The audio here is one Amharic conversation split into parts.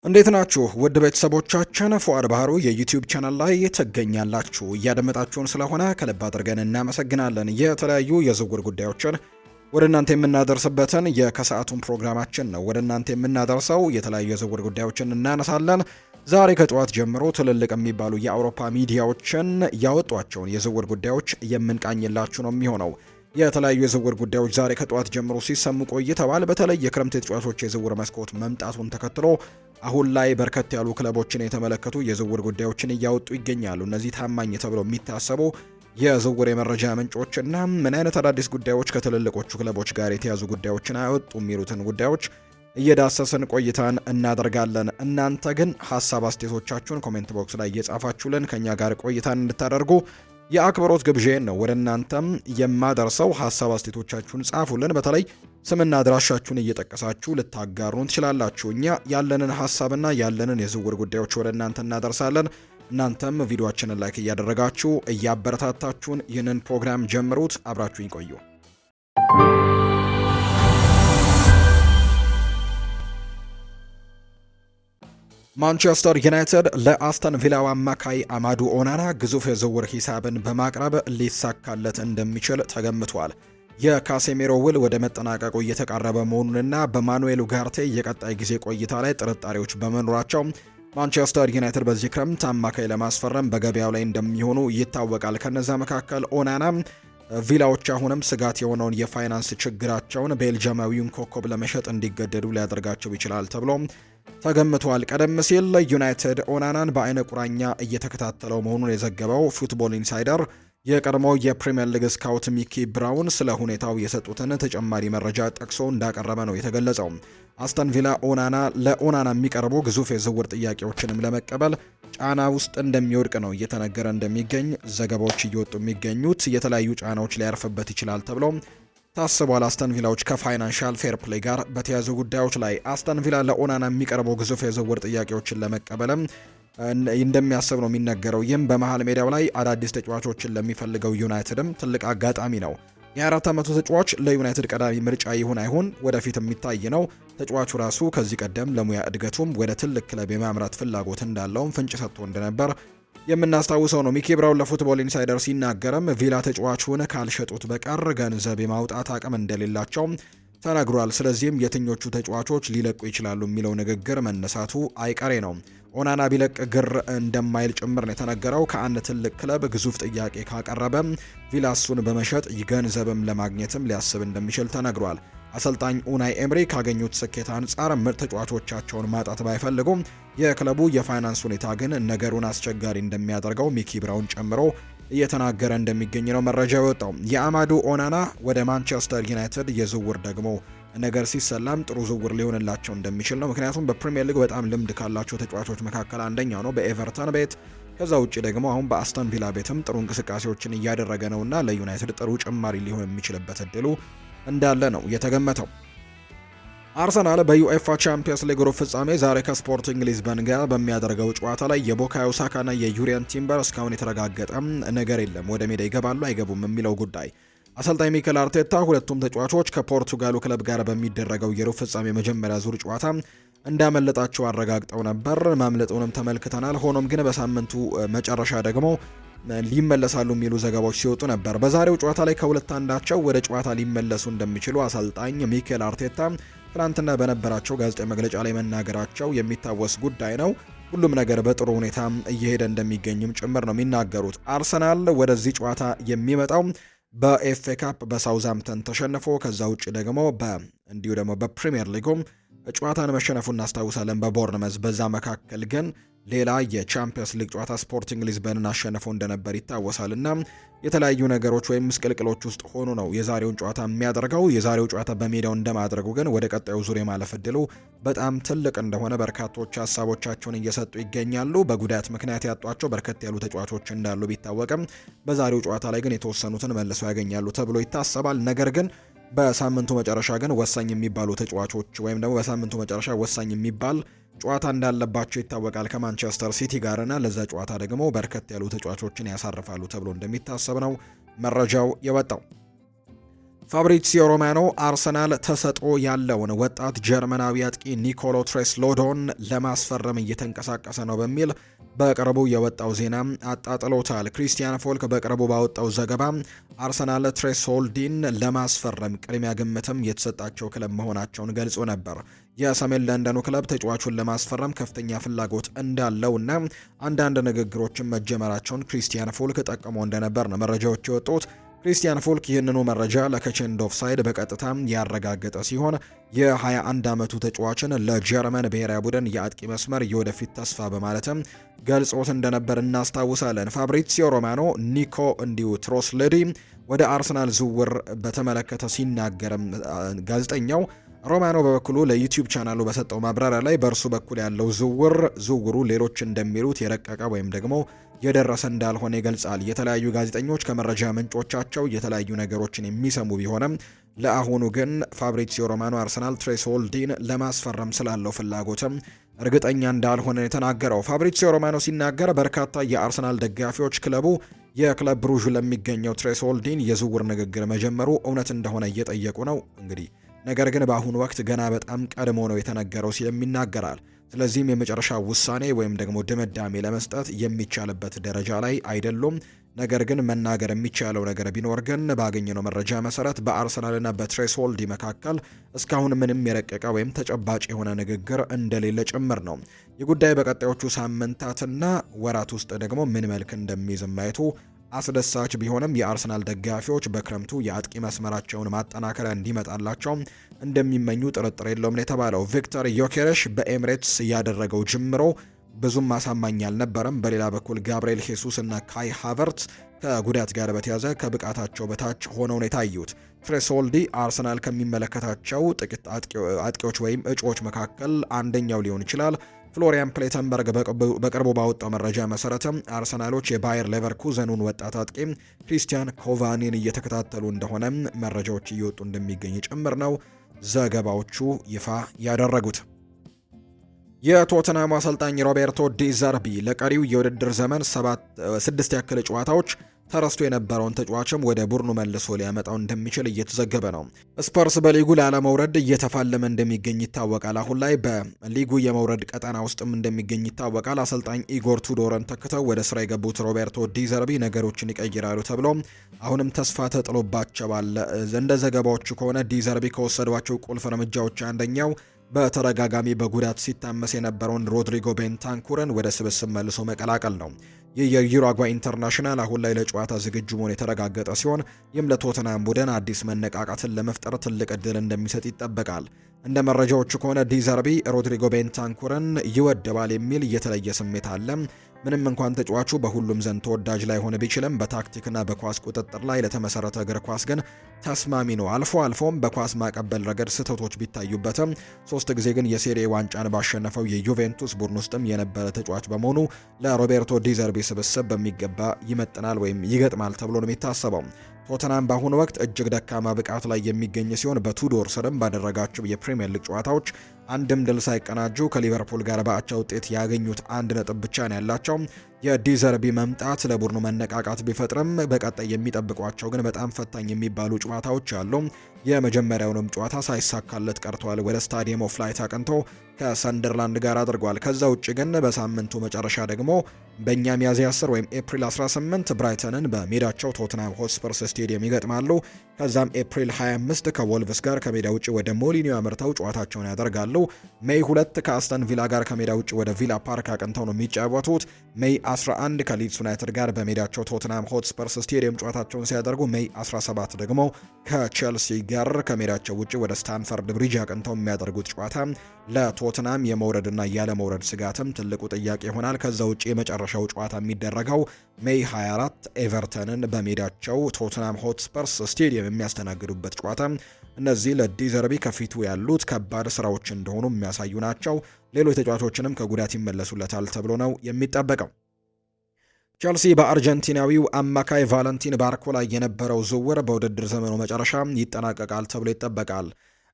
እንዴት ናችሁ ውድ ቤተሰቦቻችን? ፉአድ ባህሩ የዩቲዩብ ቻናል ላይ ትገኛላችሁ። እያደመጣችሁን ስለሆነ ከልብ አድርገን እናመሰግናለን። የተለያዩ የዝውውር ጉዳዮችን ወደ እናንተ የምናደርስበትን የከሰዓቱን ፕሮግራማችን ነው ወደ እናንተ የምናደርሰው። የተለያዩ የዝውውር ጉዳዮችን እናነሳለን። ዛሬ ከጠዋት ጀምሮ ትልልቅ የሚባሉ የአውሮፓ ሚዲያዎችን ያወጧቸውን የዝውውር ጉዳዮች የምንቃኝላችሁ ነው የሚሆነው። የተለያዩ የዝውውር ጉዳዮች ዛሬ ከጠዋት ጀምሮ ሲሰሙ ቆይተዋል። በተለይ የክረምት ተጫዋቾች የዝውውር መስኮት መምጣቱን ተከትሎ አሁን ላይ በርከት ያሉ ክለቦችን የተመለከቱ የዝውውር ጉዳዮችን እያወጡ ይገኛሉ። እነዚህ ታማኝ ተብለው የሚታሰቡ የዝውውር የመረጃ ምንጮችና ምን አይነት አዳዲስ ጉዳዮች ከትልልቆቹ ክለቦች ጋር የተያዙ ጉዳዮችን አወጡ የሚሉትን ጉዳዮች እየዳሰስን ቆይታን እናደርጋለን። እናንተ ግን ሀሳብ አስተያየቶቻችሁን ኮሜንት ቦክስ ላይ እየጻፋችሁልን ከኛ ጋር ቆይታን እንድታደርጉ የአክብሮት ግብዣዬን ነው ወደ እናንተም የማደርሰው። ሀሳብ አስተያየቶቻችሁን ጻፉልን። በተለይ ስምና አድራሻችሁን እየጠቀሳችሁ ልታጋሩን ትችላላችሁ። እኛ ያለንን ሀሳብና ያለንን የዝውውር ጉዳዮች ወደ እናንተ እናደርሳለን። እናንተም ቪዲዮአችንን ላይክ እያደረጋችሁ እያበረታታችሁን ይህንን ፕሮግራም ጀምሩት። አብራችሁኝ ቆዩ። ማንቸስተር ዩናይትድ ለአስተን ቪላው አማካይ አማዱ ኦናና ግዙፍ የዝውውር ሂሳብን በማቅረብ ሊሳካለት እንደሚችል ተገምቷል። የካሴሜሮ ውል ወደ መጠናቀቁ እየተቃረበ መሆኑንና በማኑኤል ኡጋርቴ የቀጣይ ጊዜ ቆይታ ላይ ጥርጣሬዎች በመኖራቸው ማንቸስተር ዩናይትድ በዚህ ክረምት አማካይ ለማስፈረም በገበያው ላይ እንደሚሆኑ ይታወቃል። ከነዛ መካከል ኦናና ቪላዎች አሁንም ስጋት የሆነውን የፋይናንስ ችግራቸውን ቤልጂያማዊውን ኮከብ ለመሸጥ እንዲገደዱ ሊያደርጋቸው ይችላል ተብሎ ተገምቷል። ቀደም ሲል ዩናይትድ ኦናናን በአይነ ቁራኛ እየተከታተለው መሆኑን የዘገበው ፉትቦል ኢንሳይደር የቀድሞው የፕሪሚየር ሊግ ስካውት ሚኪ ብራውን ስለ ሁኔታው የሰጡትን ተጨማሪ መረጃ ጠቅሶ እንዳቀረበ ነው የተገለጸው። አስተን ቪላ ለኦናና የሚቀርቡ ግዙፍ የዝውውር ጥያቄዎችንም ለመቀበል ጫና ውስጥ እንደሚወድቅ ነው እየተነገረ እንደሚገኝ ዘገባዎች እየወጡ የሚገኙት። የተለያዩ ጫናዎች ሊያርፍበት ይችላል ተብሎ ታስቧል። አስተን ቪላዎች ከፋይናንሻል ፌር ፕሌይ ጋር በተያዙ ጉዳዮች ላይ አስተን ቪላ ለኦናና የሚቀርቡ ግዙፍ የዝውውር ጥያቄዎችን ለመቀበልም እንደሚያስብ ነው የሚነገረው። ይህም በመሃል ሜዳው ላይ አዳዲስ ተጫዋቾችን ለሚፈልገው ዩናይትድም ትልቅ አጋጣሚ ነው። የ24 ዓመቱ ተጫዋች ለዩናይትድ ቀዳሚ ምርጫ ይሁን አይሁን ወደፊት የሚታይ ነው። ተጫዋቹ ራሱ ከዚህ ቀደም ለሙያ እድገቱም ወደ ትልቅ ክለብ የማምራት ፍላጎት እንዳለውም ፍንጭ ሰጥቶ እንደነበር የምናስታውሰው ነው። ሚኪ ብራውን ለፉትቦል ኢንሳይደር ሲናገርም ቪላ ተጫዋቹን ካልሸጡት በቀር ገንዘብ የማውጣት አቅም እንደሌላቸው ተናግሯል። ስለዚህም የትኞቹ ተጫዋቾች ሊለቁ ይችላሉ የሚለው ንግግር መነሳቱ አይቀሬ ነው። ኦናና ቢለቅ ግር እንደማይል ጭምር ነው የተነገረው። ከአንድ ትልቅ ክለብ ግዙፍ ጥያቄ ካቀረበ ቪላ እሱን በመሸጥ ገንዘብም ለማግኘትም ሊያስብ እንደሚችል ተነግሯል። አሰልጣኝ ኡናይ ኤምሪ ካገኙት ስኬት አንጻር ምርጥ ተጫዋቾቻቸውን ማጣት ባይፈልጉም የክለቡ የፋይናንስ ሁኔታ ግን ነገሩን አስቸጋሪ እንደሚያደርገው ሚኪ ብራውን ጨምሮ እየተናገረ እንደሚገኝ ነው መረጃ የወጣው። የአማዱ ኦናና ወደ ማንቸስተር ዩናይትድ የዝውውር ደግሞ ነገር ሲሰላም ጥሩ ዝውውር ሊሆንላቸው እንደሚችል ነው። ምክንያቱም በፕሪሚየር ሊግ በጣም ልምድ ካላቸው ተጫዋቾች መካከል አንደኛው ነው በኤቨርተን ቤት። ከዛ ውጪ ደግሞ አሁን በአስተን ቪላ ቤትም ጥሩ እንቅስቃሴዎችን እያደረገ ነውና ለዩናይትድ ጥሩ ጭማሪ ሊሆን የሚችልበት እድሉ እንዳለ ነው የተገመተው። አርሰናል በዩኤፋ ቻምፒየንስ ሊግ ሩብ ፍጻሜ ዛሬ ከስፖርቲንግ ሊዝበን ጋር በሚያደርገው ጨዋታ ላይ የቡካዮ ሳካና የዩሪያን ቲምበር እስካሁን የተረጋገጠ ነገር የለም። ወደ ሜዳ ይገባሉ አይገቡም የሚለው ጉዳይ አሰልጣኝ ሚኬል አርቴታ ሁለቱም ተጫዋቾች ከፖርቱጋሉ ክለብ ጋር በሚደረገው የሩብ ፍጻሜ መጀመሪያ ዙር ጨዋታ እንዳመለጣቸው አረጋግጠው ነበር። ማምለጡንም ተመልክተናል። ሆኖም ግን በሳምንቱ መጨረሻ ደግሞ ሊመለሳሉ የሚሉ ዘገባዎች ሲወጡ ነበር። በዛሬው ጨዋታ ላይ ከሁለት አንዳቸው ወደ ጨዋታ ሊመለሱ እንደሚችሉ አሰልጣኝ ሚኬል አርቴታ ትናንትና በነበራቸው ጋዜጣዊ መግለጫ ላይ መናገራቸው የሚታወስ ጉዳይ ነው። ሁሉም ነገር በጥሩ ሁኔታ እየሄደ እንደሚገኝም ጭምር ነው የሚናገሩት። አርሰናል ወደዚህ ጨዋታ የሚመጣው በኤፍኤ ካፕ በሳውዛምፕተን ተሸንፎ ከዛ ውጭ ደግሞ እንዲሁ ደግሞ በፕሪሚየር ሊጉም ጨዋታን መሸነፉ እናስታውሳለን በቦርንመዝ። በዛ መካከል ግን ሌላ የቻምፒየንስ ሊግ ጨዋታ ስፖርቲንግ ሊዝበንን አሸንፎ እንደነበር ይታወሳልና የተለያዩ ነገሮች ወይም ምስቅልቅሎች ውስጥ ሆኖ ነው የዛሬውን ጨዋታ የሚያደርገው። የዛሬው ጨዋታ በሜዳው እንደማድረጉ ግን ወደ ቀጣዩ ዙር የማለፍ እድሉ በጣም ትልቅ እንደሆነ በርካቶች ሀሳቦቻቸውን እየሰጡ ይገኛሉ። በጉዳት ምክንያት ያጧቸው በርከት ያሉ ተጫዋቾች እንዳሉ ቢታወቅም በዛሬው ጨዋታ ላይ ግን የተወሰኑትን መልሰው ያገኛሉ ተብሎ ይታሰባል። ነገር ግን በሳምንቱ መጨረሻ ግን ወሳኝ የሚባሉ ተጫዋቾች ወይም ደግሞ በሳምንቱ መጨረሻ ወሳኝ የሚባል ጨዋታ እንዳለባቸው ይታወቃል ከማንቸስተር ሲቲ ጋርና ለዛ ጨዋታ ደግሞ በርከት ያሉ ተጫዋቾችን ያሳርፋሉ ተብሎ እንደሚታሰብ ነው መረጃው የወጣው። ፋብሪዚዮ ሮማኖ አርሰናል ተሰጥኦ ያለውን ወጣት ጀርመናዊ አጥቂ ኒኮሎ ትሬስሎዶን ለማስፈረም እየተንቀሳቀሰ ነው በሚል በቅርቡ የወጣው ዜና አጣጥሎታል። ክሪስቲያን ፎልክ በቅርቡ ባወጣው ዘገባ አርሰናል ትሬስሆልዲን ለማስፈረም ቅድሚያ ግምትም የተሰጣቸው ክለብ መሆናቸውን ገልጾ ነበር። የሰሜን ለንደኑ ክለብ ተጫዋቹን ለማስፈረም ከፍተኛ ፍላጎት እንዳለውና አንዳንድ ንግግሮችን መጀመራቸውን ክሪስቲያን ፎልክ ጠቅሞ እንደነበር ነው መረጃዎች የወጡት። ክሪስቲያን ፎልክ ይህንኑ መረጃ ለከቼንድ ኦፍሳይድ በቀጥታ ያረጋገጠ ሲሆን የ21 ዓመቱ ተጫዋችን ለጀርመን ብሔራዊ ቡድን የአጥቂ መስመር የወደፊት ተስፋ በማለትም ገልጾት እንደነበር እናስታውሳለን። ፋብሪዚዮ ሮማኖ ኒኮ እንዲሁ ትሮስለዲ ወደ አርሰናል ዝውውር በተመለከተ ሲናገርም ጋዜጠኛው ሮማኖ በበኩሉ ለዩቲዩብ ቻናሉ በሰጠው ማብራሪያ ላይ በእርሱ በኩል ያለው ዝውውሩ ሌሎች እንደሚሉት የረቀቀ ወይም ደግሞ የደረሰ እንዳልሆነ ይገልጻል። የተለያዩ ጋዜጠኞች ከመረጃ ምንጮቻቸው የተለያዩ ነገሮችን የሚሰሙ ቢሆንም ለአሁኑ ግን ፋብሪዚዮ ሮማኖ አርሰናል ትሬስሆልዲን ለማስፈረም ስላለው ፍላጎትም እርግጠኛ እንዳልሆነ የተናገረው። ፋብሪዚዮ ሮማኖ ሲናገር በርካታ የአርሰናል ደጋፊዎች የክለብ ብሩዥ ለሚገኘው ትሬስሆልዲን የዝውውር ንግግር መጀመሩ እውነት እንደሆነ እየጠየቁ ነው። እንግዲህ ነገር ግን በአሁኑ ወቅት ገና በጣም ቀድሞ ነው የተነገረው ሲልም ይናገራል። ስለዚህም የመጨረሻ ውሳኔ ወይም ደግሞ ድምዳሜ ለመስጠት የሚቻልበት ደረጃ ላይ አይደሉም። ነገር ግን መናገር የሚቻለው ነገር ቢኖር ግን ባገኘነው መረጃ መሰረት በአርሰናልና በትሬስሆልዲ መካከል እስካሁን ምንም የረቀቀ ወይም ተጨባጭ የሆነ ንግግር እንደሌለ ጭምር ነው። ይህ ጉዳይ በቀጣዮቹ ሳምንታትና ወራት ውስጥ ደግሞ ምን መልክ እንደሚይዝ ማየቱ አስደሳች ቢሆንም የአርሰናል ደጋፊዎች በክረምቱ የአጥቂ መስመራቸውን ማጠናከሪያ እንዲመጣላቸው እንደሚመኙ ጥርጥር የለውም የተባለው። ቪክተር ዮኬሬሽ በኤምሬትስ ያደረገው ጅምሮ ብዙም አሳማኝ አልነበረም። በሌላ በኩል ጋብርኤል ሄሱስ እና ካይ ሃቨርት ከጉዳት ጋር በተያዘ ከብቃታቸው በታች ሆነው ነው የታዩት። ትሬስሆልዲ አርሰናል ከሚመለከታቸው ጥቂት አጥቂዎች ወይም እጩዎች መካከል አንደኛው ሊሆን ይችላል። ፍሎሪያን ፕሌተንበርግ በቅርቡ ባወጣው መረጃ መሰረትም አርሰናሎች የባየር ሌቨርኩዘኑን ወጣት አጥቂ ክሪስቲያን ኮቫኒን እየተከታተሉ እንደሆነ መረጃዎች እየወጡ እንደሚገኝ ጭምር ነው ዘገባዎቹ ይፋ ያደረጉት። የቶተንሃሙ አሰልጣኝ ሮቤርቶ ዲ ዘርቢ ለቀሪው የውድድር ዘመን 6 ያክል ጨዋታዎች ተረስቶ የነበረውን ተጫዋችም ወደ ቡድኑ መልሶ ሊያመጣው እንደሚችል እየተዘገበ ነው። ስፐርስ በሊጉ ላለመውረድ እየተፋለመ እንደሚገኝ ይታወቃል። አሁን ላይ በሊጉ የመውረድ ቀጠና ውስጥም እንደሚገኝ ይታወቃል። አሰልጣኝ ኢጎር ቱዶርን ተክተው ወደ ስራ የገቡት ሮቤርቶ ዲ ዘርቢ ነገሮችን ይቀይራሉ ተብሎ አሁንም ተስፋ ተጥሎባቸዋል። እንደ ዘገባዎቹ ከሆነ ዲ ዘርቢ ከወሰዷቸው ቁልፍ እርምጃዎች አንደኛው በተደጋጋሚ በጉዳት ሲታመስ የነበረውን ሮድሪጎ ቤንታንኩርን ወደ ስብስብ መልሶ መቀላቀል ነው። ይህ የዩሩጓይ ኢንተርናሽናል አሁን ላይ ለጨዋታ ዝግጁ መሆኑ የተረጋገጠ ሲሆን ይህም ለቶተንሃም ቡድን አዲስ መነቃቃትን ለመፍጠር ትልቅ እድል እንደሚሰጥ ይጠበቃል። እንደ መረጃዎቹ ከሆነ ዲ ዘርቢ ሮድሪጎ ቤንታንኩርን ይወደባል የሚል የተለየ ስሜት አለ። ምንም እንኳን ተጫዋቹ በሁሉም ዘንድ ተወዳጅ ላይሆን ቢችልም በታክቲክና በኳስ ቁጥጥር ላይ ለተመሰረተ እግር ኳስ ግን ተስማሚ ነው። አልፎም በኳስ ማቀበል ረገድ ስህተቶች ቢታዩበትም 3 ጊዜ ግን የሴሪኤ ዋንጫን ባሸነፈው የዩቬንቱስ ቡድን ውስጥም የነበረ ተጫዋች በመሆኑ ለሮቤርቶ ዲ ዘርቢ ስብስብ በሚገባ ይመጥናል ወይም ይገጥማል ተብሎ ነው የሚታሰበው። ቶተንሃም በአሁኑ ወቅት እጅግ ደካማ ብቃት ላይ የሚገኝ ሲሆን በቱዶር ስርም ባደረጋቸው የፕሪሚየር ሊግ ጨዋታዎች አንድም ድል ሳይቀናጁ ከሊቨርፑል ጋር በአቻ ውጤት ያገኙት 1 ነጥብ ብቻ ነው ያላቸው። የዲዘርቢ መምጣት ለቡድኑ መነቃቃት ቢፈጥርም በቀጣይ የሚጠብቋቸው ግን በጣም ፈታኝ የሚባሉ ጨዋታዎች አሉ። የመጀመሪያውንም ጨዋታ ሳይሳካለት ቀርቷል። ወደ ስታዲየም ኦፍ ላይት አቅንቶ ከሰንደርላንድ ጋር አድርጓል። ከዛ ውጭ ግን በሳምንቱ መጨረሻ ደግሞ በእኛ ሚያዝያ 10 ወይም ኤፕሪል 18 ብራይተንን በሜዳቸው ቶትናም ሆትስፐርስ ስቴዲየም ይገጥማሉ። ከዛም ኤፕሪል 25 ከወልቭስ ጋር ከሜዳ ውጭ ወደ ሞሊኒዮ አምርተው ጨዋታቸውን ያደርጋሉ። ሜይ 2 ከአስተን ቪላ ጋር ከሜዳ ውጭ ወደ ቪላ ፓርክ አቅንተው ነው የሚጫወቱት። ሜይ 11 ከሊድስ ዩናይትድ ጋር በሜዳቸው ቶትናም ሆትስፐርስ ስቴዲየም ጨዋታቸውን ሲያደርጉ ሜይ 17 ደግሞ ከቼልሲ ጋር ከሜዳቸው ውጭ ወደ ስታንፈርድ ብሪጅ አቅንተው የሚያደርጉት ጨዋታ ለቶትናም የመውረድና ያለ መውረድ ስጋትም ትልቁ ጥያቄ ይሆናል። ከዛ ውጭ የመጨረሻው ጨዋታ የሚደረገው ሜይ 24 ኤቨርተንን በሜዳቸው ቶትናም ሆትስፐርስ ስቴዲየም የሚያስተናግዱበት ጨዋታ። እነዚህ ለዲዘርቢ ከፊቱ ያሉት ከባድ ስራዎች እንደሆኑ የሚያሳዩ ናቸው። ሌሎች ተጫዋቾችንም ከጉዳት ይመለሱለታል ተብሎ ነው የሚጠበቀው። ቸልሲ በአርጀንቲናዊው አማካይ ቫለንቲን ባርኮ ላይ የነበረው ዝውውር በውድድር ዘመኑ መጨረሻ ይጠናቀቃል ተብሎ ይጠበቃል።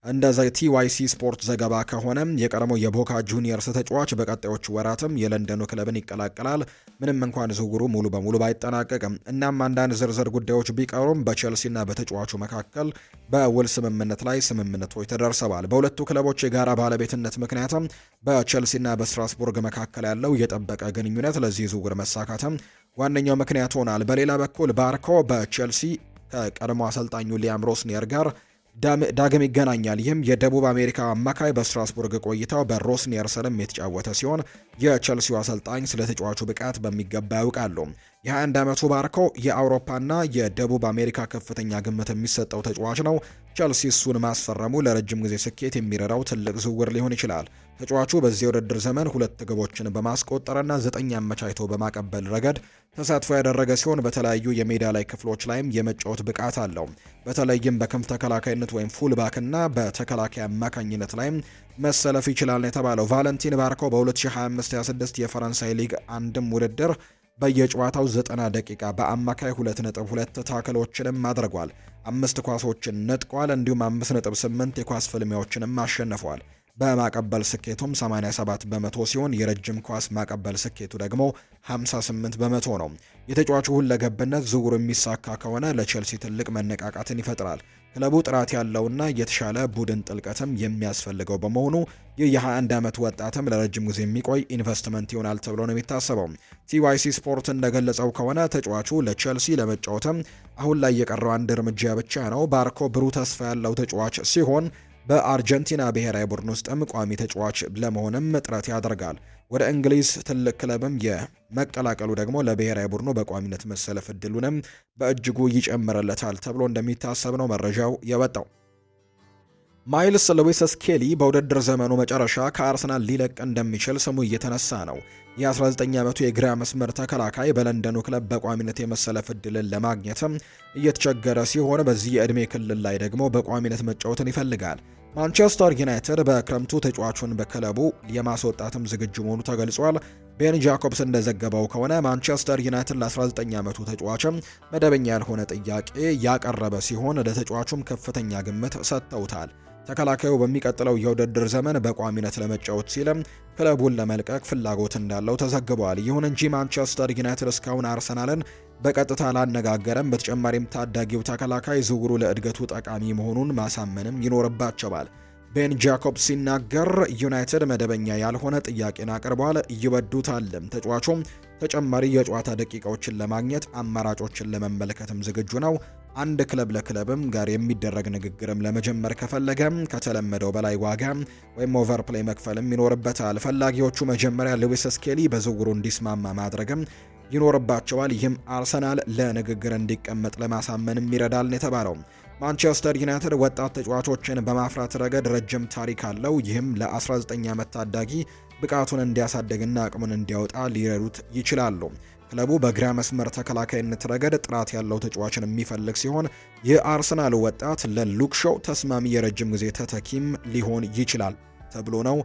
እንደ ቲዋይሲ ስፖርት ዘገባ ከሆነ የቀድሞ የቦካ ጁኒየርስ ተጫዋች በቀጣዮቹ ወራትም የለንደኑ ክለብን ይቀላቀላል፣ ምንም እንኳን ዝውውሩ ሙሉ በሙሉ ባይጠናቀቅም። እናም አንዳንድ ዝርዝር ጉዳዮች ቢቀሩም በቼልሲና በተጫዋቹ መካከል በውል ስምምነት ላይ ስምምነቶች ተደርሰዋል። በሁለቱ ክለቦች የጋራ ባለቤትነት ምክንያትም በቼልሲና በስትራስቡርግ መካከል ያለው የጠበቀ ግንኙነት ለዚህ ዝውውር መሳካትም ዋነኛው ምክንያት ሆናል። በሌላ በኩል ባርኮ በቼልሲ ከቀድሞ አሰልጣኙ ሊያም ሮስኒየር ጋር ዳግም ይገናኛል። ይህም የደቡብ አሜሪካ አማካይ በስትራስቡርግ ቆይታው በሮስኒየር ስርም የተጫወተ ሲሆን የቼልሲው አሰልጣኝ ስለ ተጫዋቹ ብቃት በሚገባ ያውቃሉ። የ21 ዓመቱ ባርኮ የአውሮፓና የደቡብ አሜሪካ ከፍተኛ ግምት የሚሰጠው ተጫዋች ነው። ቼልሲ እሱን ማስፈረሙ ለረጅም ጊዜ ስኬት የሚረዳው ትልቅ ዝውውር ሊሆን ይችላል። ተጫዋቹ በዚህ የውድድር ዘመን 2 ግቦችን በማስቆጠርና 9 አመቻችቶ በማቀበል ረገድ ተሳትፎ ያደረገ ሲሆን በተለያዩ የሜዳ ላይ ክፍሎች ላይም የመጫወት ብቃት አለው። በተለይም በክንፍ ተከላካይነት ወይም ፉልባክና በተከላካይ አማካኝነት ላይም መሰለፍ ይችላል የተባለው ቫለንቲን ባርኮ በ2025-26 የፈረንሳይ ሊግ አንድም ውድድር በየጨዋታው 90 ደቂቃ በአማካይ 2.2 ታክሎችንም አድርጓል። 5 ኳሶችን ነጥቋል። እንዲሁም 5.8 የኳስ ፍልሚያዎችንም አሸንፏል። በማቀበል ስኬቱም 87 በመቶ ሲሆን የረጅም ኳስ ማቀበል ስኬቱ ደግሞ 58 በመቶ ነው። የተጫዋቹ ሁለገብነት ዝውውሩ የሚሳካ ከሆነ ለቼልሲ ትልቅ መነቃቃትን ይፈጥራል። ክለቡ ጥራት ያለውና የተሻለ ቡድን ጥልቀትም የሚያስፈልገው በመሆኑ ይህ የ21 ዓመት ወጣትም ለረጅም ጊዜ የሚቆይ ኢንቨስትመንት ይሆናል ተብሎ ነው የሚታሰበው። ቲዋይሲ ስፖርት እንደገለጸው ከሆነ ተጫዋቹ ለቼልሲ ለመጫወትም አሁን ላይ የቀረው አንድ እርምጃ ብቻ ነው። ባርኮ ብሩህ ተስፋ ያለው ተጫዋች ሲሆን በአርጀንቲና ብሔራዊ ቡድን ውስጥም ቋሚ ተጫዋች ለመሆንም ጥረት ያደርጋል። ወደ እንግሊዝ ትልቅ ክለብም የመቀላቀሉ ደግሞ ለብሔራዊ ቡድኑ በቋሚነት መሰለፍ እድሉንም በእጅጉ ይጨምርለታል ተብሎ እንደሚታሰብ ነው መረጃው የወጣው። ማይልስ ሉዊስ ስኬሊ በውድድር ዘመኑ መጨረሻ ከአርሰናል ሊለቅ እንደሚችል ስሙ እየተነሳ ነው። የ19 ዓመቱ የግራ መስመር ተከላካይ በለንደኑ ክለብ በቋሚነት የመሰለፍ እድልን ለማግኘትም እየተቸገረ ሲሆን በዚህ የዕድሜ ክልል ላይ ደግሞ በቋሚነት መጫወትን ይፈልጋል። ማንቸስተር ዩናይትድ በክረምቱ ተጫዋቹን በክለቡ የማስወጣትም ዝግጁ መሆኑ ተገልጿል። ቤን ጃኮብስ እንደዘገበው ከሆነ ማንቸስተር ዩናይትድ ለ19 ዓመቱ ተጫዋችም መደበኛ ያልሆነ ጥያቄ ያቀረበ ሲሆን ለተጫዋቹም ከፍተኛ ግምት ሰጥተውታል። ተከላካዩ በሚቀጥለው የውድድር ዘመን በቋሚነት ለመጫወት ሲልም ክለቡን ለመልቀቅ ፍላጎት እንዳለው ተዘግቧል። ይሁን እንጂ ማንቸስተር ዩናይትድ እስካሁን አርሰናልን በቀጥታ አላነጋገረም። በተጨማሪም ታዳጊው ተከላካይ ዝውውሩ ለእድገቱ ጠቃሚ መሆኑን ማሳመንም ይኖርባቸዋል። ቤን ጃኮብስ ሲናገር ዩናይትድ መደበኛ ያልሆነ ጥያቄን አቅርቧል፣ ይወዱታልም። ተጫዋቹም ተጨማሪ የጨዋታ ደቂቃዎችን ለማግኘት አማራጮችን ለመመልከትም ዝግጁ ነው። አንድ ክለብ ለክለብም ጋር የሚደረግ ንግግርም ለመጀመር ከፈለገም ከተለመደው በላይ ዋጋ ወይም ኦቨርፕሌይ መክፈልም ይኖርበታል። ፈላጊዎቹ መጀመሪያ ሉዊስ ስኬሊ በዝውውሩ እንዲስማማ ማድረግም ይኖርባቸዋል። ይህም አርሰናል ለንግግር እንዲቀመጥ ለማሳመንም ይረዳል የተባለው። ማንቸስተር ዩናይትድ ወጣት ተጫዋቾችን በማፍራት ረገድ ረጅም ታሪክ አለው። ይህም ለ19 ዓመት ታዳጊ ብቃቱን እንዲያሳድግና አቅሙን እንዲያወጣ ሊረዱት ይችላሉ። ክለቡ በግራ መስመር ተከላካይነት ረገድ ጥራት ያለው ተጫዋችን የሚፈልግ ሲሆን የአርሰናል ወጣት ለሉክ ሾው ተስማሚ የረጅም ጊዜ ተተኪም ሊሆን ይችላል ተብሎ ነው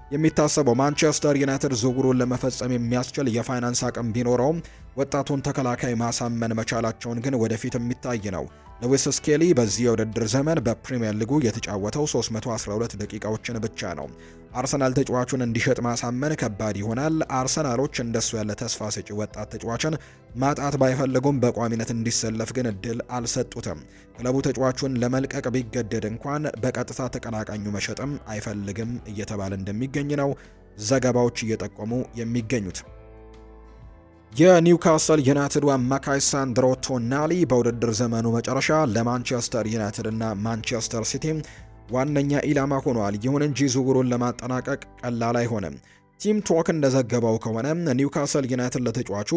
የሚታሰበው። ማንቸስተር ዩናይትድ ዝውውሩን ለመፈጸም የሚያስችል የፋይናንስ አቅም ቢኖረውም ወጣቱን ተከላካይ ማሳመን መቻላቸውን ግን ወደፊት የሚታይ ነው። ሉዊስ ስኬሊ በዚህ የውድድር ዘመን በፕሪሚየር ሊጉ የተጫወተው 312 ደቂቃዎችን ብቻ ነው። አርሰናል ተጫዋቹን እንዲሸጥ ማሳመን ከባድ ይሆናል። አርሰናሎች እንደሱ ያለ ተስፋ ሰጪ ወጣት ተጫዋችን ማጣት ባይፈልጉም በቋሚነት እንዲሰለፍ ግን እድል አልሰጡትም። ክለቡ ተጫዋቹን ለመልቀቅ ቢገደድ እንኳን በቀጥታ ተቀናቃኙ መሸጥም አይፈልግም እየተባለ እንደሚገኝ ነው ዘገባዎች እየጠቆሙ የሚገኙት። የኒውካስል ዩናይትድ አማካይ ሳንድሮ ቶናሊ በውድድር ዘመኑ መጨረሻ ለማንቸስተር ዩናይትድ እና ማንቸስተር ሲቲ ዋነኛ ኢላማ ሆኗል። ይሁን እንጂ ዝውውሩን ለማጠናቀቅ ቀላል አይሆንም። ቲም ቶክ እንደዘገበው ከሆነ ኒውካስል ዩናይትድ ለተጫዋቹ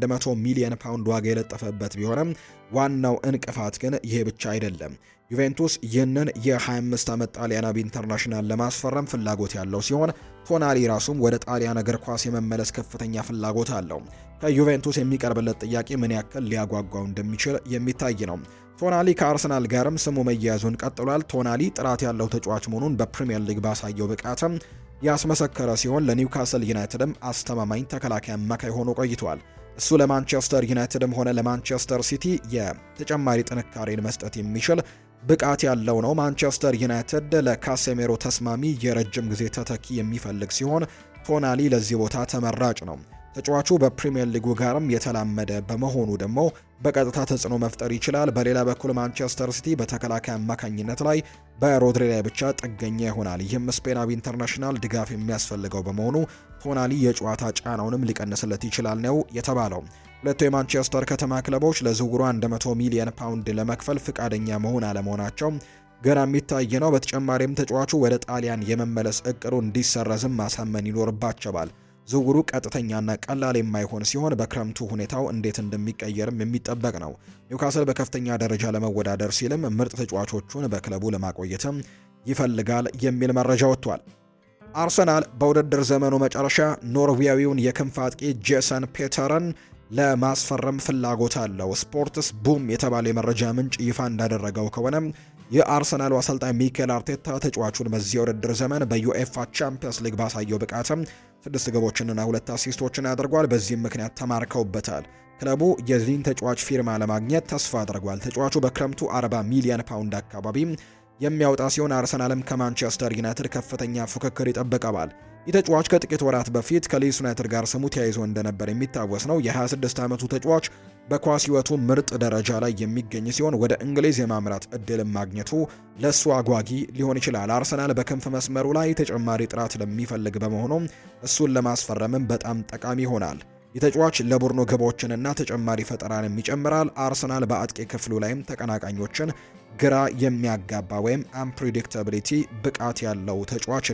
100 ሚሊዮን ፓውንድ ዋጋ የለጠፈበት ቢሆንም ዋናው እንቅፋት ግን ይሄ ብቻ አይደለም። ዩቬንቱስ ይህንን የ25 ዓመት ጣሊያናዊ ኢንተርናሽናል ለማስፈረም ፍላጎት ያለው ሲሆን ቶናሊ ራሱም ወደ ጣሊያን እግር ኳስ የመመለስ ከፍተኛ ፍላጎት አለው። ከዩቬንቱስ የሚቀርብለት ጥያቄ ምን ያክል ሊያጓጓው እንደሚችል የሚታይ ነው። ቶናሊ ከአርሰናል ጋርም ስሙ መያያዙን ቀጥሏል። ቶናሊ ጥራት ያለው ተጫዋች መሆኑን በፕሪሚየር ሊግ ባሳየው ብቃትም ያስመሰከረ ሲሆን ለኒውካስል ዩናይትድም አስተማማኝ ተከላካይ አማካይ ሆኖ ቆይቷል። እሱ ለማንቸስተር ዩናይትድም ሆነ ለማንቸስተር ሲቲ የተጨማሪ ጥንካሬን መስጠት የሚችል ብቃት ያለው ነው። ማንቸስተር ዩናይትድ ለካሴሜሮ ተስማሚ የረጅም ጊዜ ተተኪ የሚፈልግ ሲሆን ቶናሊ ለዚህ ቦታ ተመራጭ ነው። ተጫዋቹ በፕሪሚየር ሊጉ ጋርም የተላመደ በመሆኑ ደግሞ በቀጥታ ተጽዕኖ መፍጠር ይችላል። በሌላ በኩል ማንቸስተር ሲቲ በተከላካይ አማካኝነት ላይ በሮድሪ ላይ ብቻ ጥገኛ ይሆናል። ይህም ስፔናዊ ኢንተርናሽናል ድጋፍ የሚያስፈልገው በመሆኑ ቶናሊ የጨዋታ ጫናውንም ሊቀንስለት ይችላል ነው የተባለው። ሁለቱ የማንቸስተር ከተማ ክለቦች ለዝውውሩ 100 ሚሊዮን ፓውንድ ለመክፈል ፍቃደኛ መሆን አለመሆናቸው ገና የሚታይ ነው። በተጨማሪም ተጫዋቹ ወደ ጣሊያን የመመለስ እቅዱ እንዲሰረዝም ማሳመን ይኖርባቸዋል። ዝውውሩ ቀጥተኛና ቀላል የማይሆን ሲሆን በክረምቱ ሁኔታው እንዴት እንደሚቀየርም የሚጠበቅ ነው። ኒውካስል በከፍተኛ ደረጃ ለመወዳደር ሲልም ምርጥ ተጫዋቾቹን በክለቡ ለማቆየትም ይፈልጋል የሚል መረጃ ወጥቷል። አርሰናል በውድድር ዘመኑ መጨረሻ ኖርዌያዊውን የክንፍ አጥቂ ጄሰን ፔተርን ለማስፈረም ፍላጎት አለው። ስፖርትስ ቡም የተባለ የመረጃ ምንጭ ይፋ እንዳደረገው ከሆነ የአርሰናሉ አሰልጣኝ ሚኬል አርቴታ ተጫዋቹን በዚህ የውድድር ዘመን በዩኤፋ ቻምፒየንስ ሊግ ባሳየው ብቃትም 6 ግቦችንና 2 አሲስቶችን አድርጓል። በዚህም ምክንያት ተማርከውበታል። ክለቡ የዚህን ተጫዋች ፊርማ ለማግኘት ተስፋ አድርጓል። ተጫዋቹ በክረምቱ 40 ሚሊዮን ፓውንድ አካባቢ የሚያወጣ ሲሆን አርሰናልም ከማንቸስተር ዩናይትድ ከፍተኛ ፉክክር ይጠብቀዋል። ይህ ተጫዋች ከጥቂት ወራት በፊት ከሊድስ ዩናይትድ ጋር ስሙ ተያይዞ እንደነበር የሚታወስ ነው። የ26 ዓመቱ ተጫዋች በኳስ ሕይወቱ ምርጥ ደረጃ ላይ የሚገኝ ሲሆን ወደ እንግሊዝ የማምራት እድል ማግኘቱ ለሱ አጓጊ ሊሆን ይችላል። አርሰናል በክንፍ መስመሩ ላይ ተጨማሪ ጥራት ለሚፈልግ በመሆኑ እሱን ለማስፈረምም በጣም ጠቃሚ ይሆናል። የተጫዋች ለቡድኑ ግቦችንና ተጨማሪ ፈጠራንም ይጨምራል። አርሰናል በአጥቂ ክፍሉ ላይም ተቀናቃኞችን ግራ የሚያጋባ ወይም አንፕሬዲክታቢሊቲ ብቃት ያለው ተጫዋች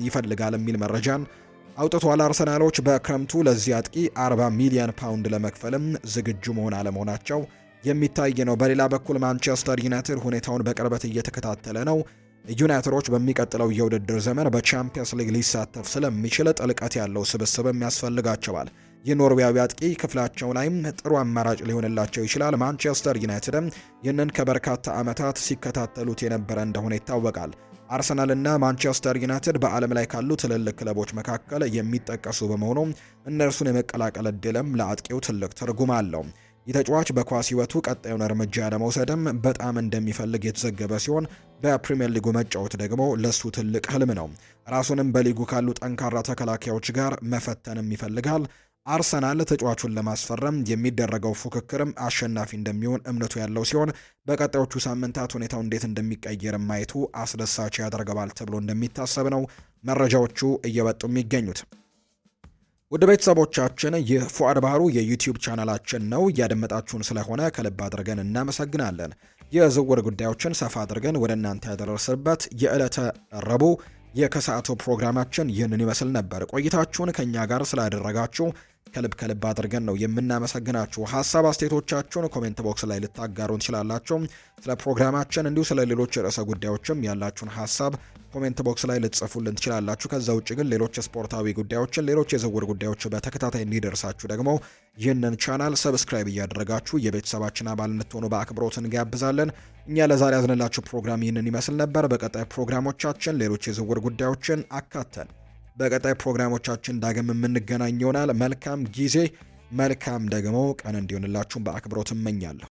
ይፈልጋል የሚል መረጃን አውጥቷል። አርሰናሎች በክረምቱ ለዚህ አጥቂ 40 ሚሊዮን ፓውንድ ለመክፈልም ዝግጁ መሆን አለመሆናቸው የሚታይ ነው። በሌላ በኩል ማንቸስተር ዩናይትድ ሁኔታውን በቅርበት እየተከታተለ ነው። ዩናይትዶች በሚቀጥለው የውድድር ዘመን በቻምፒየንስ ሊግ ሊሳተፍ ስለሚችል ጥልቀት ያለው ስብስብም ያስፈልጋቸዋል። የኖርዌያዊ አጥቂ ክፍላቸው ላይም ጥሩ አማራጭ ሊሆንላቸው ይችላል። ማንቸስተር ዩናይትድም ይህንን ከበርካታ ዓመታት ሲከታተሉት የነበረ እንደሆነ ይታወቃል። አርሰናልና ማንቸስተር ዩናይትድ በዓለም ላይ ካሉ ትልልቅ ክለቦች መካከል የሚጠቀሱ በመሆኑ እነርሱን የመቀላቀል እድልም ለአጥቂው ትልቅ ትርጉም አለው። የተጫዋች በኳስ ሕይወቱ ቀጣዩን እርምጃ ለመውሰድም በጣም እንደሚፈልግ የተዘገበ ሲሆን በፕሪሚየር ሊጉ መጫወት ደግሞ ለሱ ትልቅ ህልም ነው። ራሱንም በሊጉ ካሉ ጠንካራ ተከላካዮች ጋር መፈተንም ይፈልጋል። አርሰናል ተጫዋቹን ለማስፈረም የሚደረገው ፉክክርም አሸናፊ እንደሚሆን እምነቱ ያለው ሲሆን በቀጣዮቹ ሳምንታት ሁኔታው እንዴት እንደሚቀየር ማየቱ አስደሳች ያደርገዋል ተብሎ እንደሚታሰብ ነው መረጃዎቹ እየወጡ የሚገኙት። ውድ ቤተሰቦቻችን ይህ ፉአድ ባህሩ የዩቲዩብ ቻናላችን ነው። እያደመጣችሁን ስለሆነ ከልብ አድርገን እናመሰግናለን። የዝውውር ጉዳዮችን ሰፋ አድርገን ወደ እናንተ ያደረስበት የዕለተ ረቡዕ የከሰዓቱ ፕሮግራማችን ይህንን ይመስል ነበር። ቆይታችሁን ከእኛ ጋር ስላደረጋችሁ ከልብ አድርገን ነው የምናመሰግናችሁ። ሀሳብ አስተያየቶቻችሁን ኮሜንት ቦክስ ላይ ልታጋሩን ትችላላችሁ። ስለ ፕሮግራማችን እንዲሁ ስለ ሌሎች ርዕሰ ጉዳዮችም ያላችሁን ሀሳብ ኮሜንት ቦክስ ላይ ልትጽፉልን ትችላላችሁ። ከዛ ውጭ ግን ሌሎች ስፖርታዊ ጉዳዮችን፣ ሌሎች የዝውውር ጉዳዮች በተከታታይ እንዲደርሳችሁ ደግሞ ይህንን ቻናል ሰብስክራይብ እያደረጋችሁ የቤተሰባችን አባል እንድትሆኑ በአክብሮት እንጋብዛለን። እኛ ለዛሬ ያዝንላችሁ ፕሮግራም ይህንን ይመስል ነበር። በቀጣይ ፕሮግራሞቻችን ሌሎች የዝውውር ጉዳዮችን አካተን በቀጣይ ፕሮግራሞቻችን ዳግም የምንገናኝ ይሆናል። መልካም ጊዜ፣ መልካም ደግሞ ቀን እንዲሆንላችሁም በአክብሮት እመኛለሁ።